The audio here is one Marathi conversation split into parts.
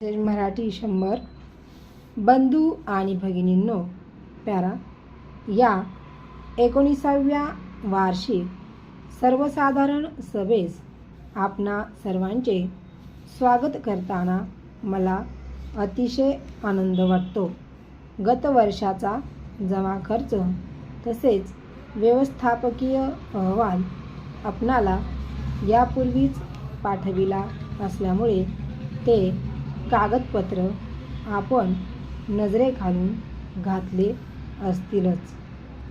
मराठी 100 बंधू आणि भगिनींनो, प्यारा या 19व्या वार्षिक सर्वसाधारण सभेस आपणा सर्वांचे स्वागत करताना मला अतिशय आनंद वाटतो. गत वर्षाचा जमा खर्च तसेच व्यवस्थापकीय अहवाल आपणाला यापूर्वीच पाठविला असल्यामुळे ते कागदपत्र आपण नजरेखालून घातले असतीलच.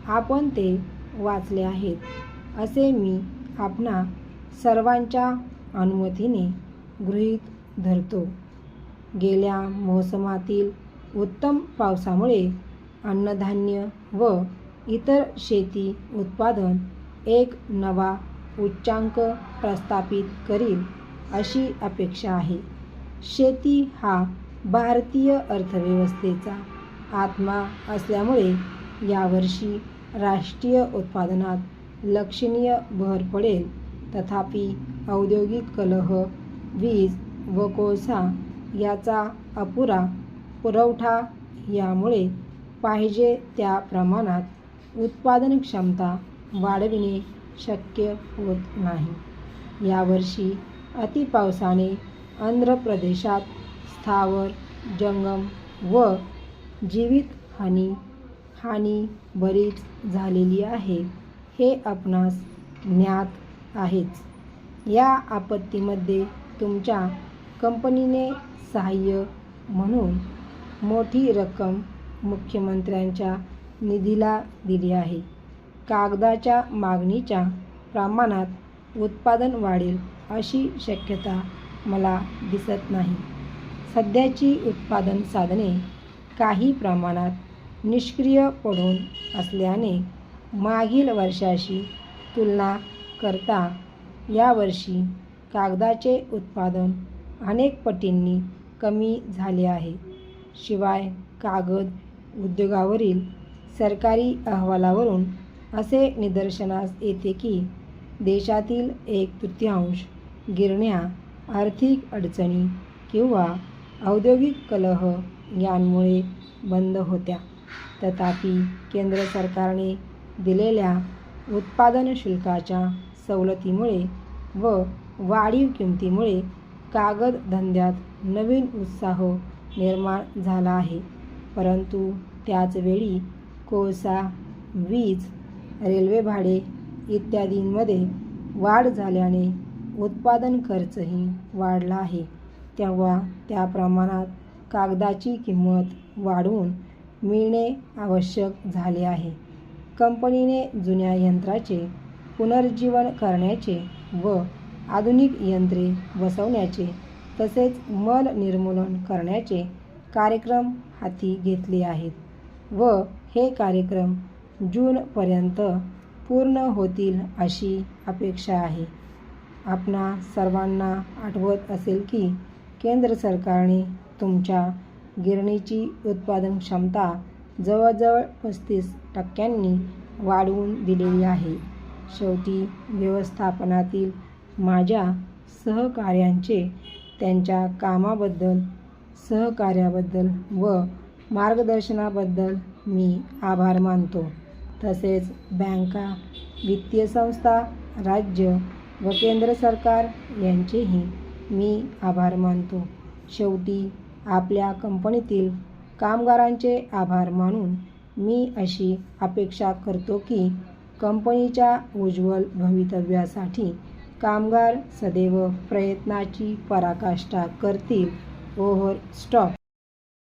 आपण ते वाचले आहेत असे मी आपणा सर्वांच्या अनुमतीने गृहीत धरतो. गेल्या मोसमातील उत्तम पावसामुळे अन्नधान्य व इतर शेती उत्पादन एक नवा उच्चांक प्रस्थापित करील अशी अपेक्षा आहे. शेती हा भारतीय अर्थव्यवस्थेचा आत्मा असल्यामुळे यावर्षी राष्ट्रीय उत्पादनात लक्षणीय भर पडेल. तथापि औद्योगिक कलह, वीज व कोळसा याचा अपुरा पुरवठा यामुळे पाहिजे त्या प्रमाणात उत्पादन क्षमता वाढविणे शक्य होत नाही. यावर्षी अतिपावसाने आंध्र प्रदेशात स्थावर जंगम व जीवितहानी बरीच झालेली आहे, हे आपणास ज्ञात आहेच. या आपत्तीमध्ये तुमच्या कंपनीने सहाय्य म्हणून मोठी रक्कम मुख्यमंत्र्यांच्या निधीला दिली आहे. कागदाच्या मागणीच्या प्रमाणात उत्पादन वाढेल अशी शक्यता मला दिसत नाही. सध्याची उत्पादन साधने काही प्रमाणात निष्क्रिय पडून असल्याने मागील वर्षाशी तुलना करता यावर्षी कागदाचे उत्पादन अनेक पटींनी कमी झाले आहे. शिवाय कागद उद्योगावरील सरकारी अहवालावरून असे निदर्शनास येते की देशातील 1/3 गिरण्या आर्थिक अडचणी किंवा औद्योगिक कलह यांमुळे बंद होत्या. तथापि केंद्र सरकारने दिलेल्या उत्पादन शुल्काच्या सवलतीमुळे व वाढीव किमतीमुळे कागद धंद्यात नवीन उत्साह निर्माण झाला आहे. परंतु त्याचवेळी कोळसा, वीज, रेल्वे भाडे इत्यादींमध्ये वाढ झाल्याने उत्पादन खर्चही वाढला आहे. तेव्हा त्या प्रमाणात कागदाची किंमत वाढवून मिळणे आवश्यक झाले आहे. कंपनीने जुन्या यंत्राचे पुनर्जीवन करण्याचे व आधुनिक यंत्रे बसवण्याचे तसेच मल निर्मूलन करण्याचे कार्यक्रम हाती घेतले आहेत व हे कार्यक्रम जूनपर्यंत पूर्ण होतील अशी अपेक्षा आहे. आपणा सर्वांना आठवत असेल की केंद्र सरकारने तुमच्या गिरणीची उत्पादन क्षमता जवळजवळ 35% वाढवून दिलेली आहे. शेवटी व्यवस्थापनातील माझ्या सहकाऱ्यांचे त्यांच्या कामाबद्दल, सहकार्याबद्दल व मार्गदर्शनाबद्दल मी आभार मानतो. तसेच बँका, वित्तीय संस्था, राज्य व केंद्र सरकार यांचेही मी आभार मानतो. शेवटी आपल्या कंपनीतील कामगारांचे आभार मानून मी अशी अपेक्षा करतो की कंपनीच्या उज्ज्वल भवितव्यासाठी कामगार सदैव प्रयत्नाची पराकाष्ठा करतील. Over stop.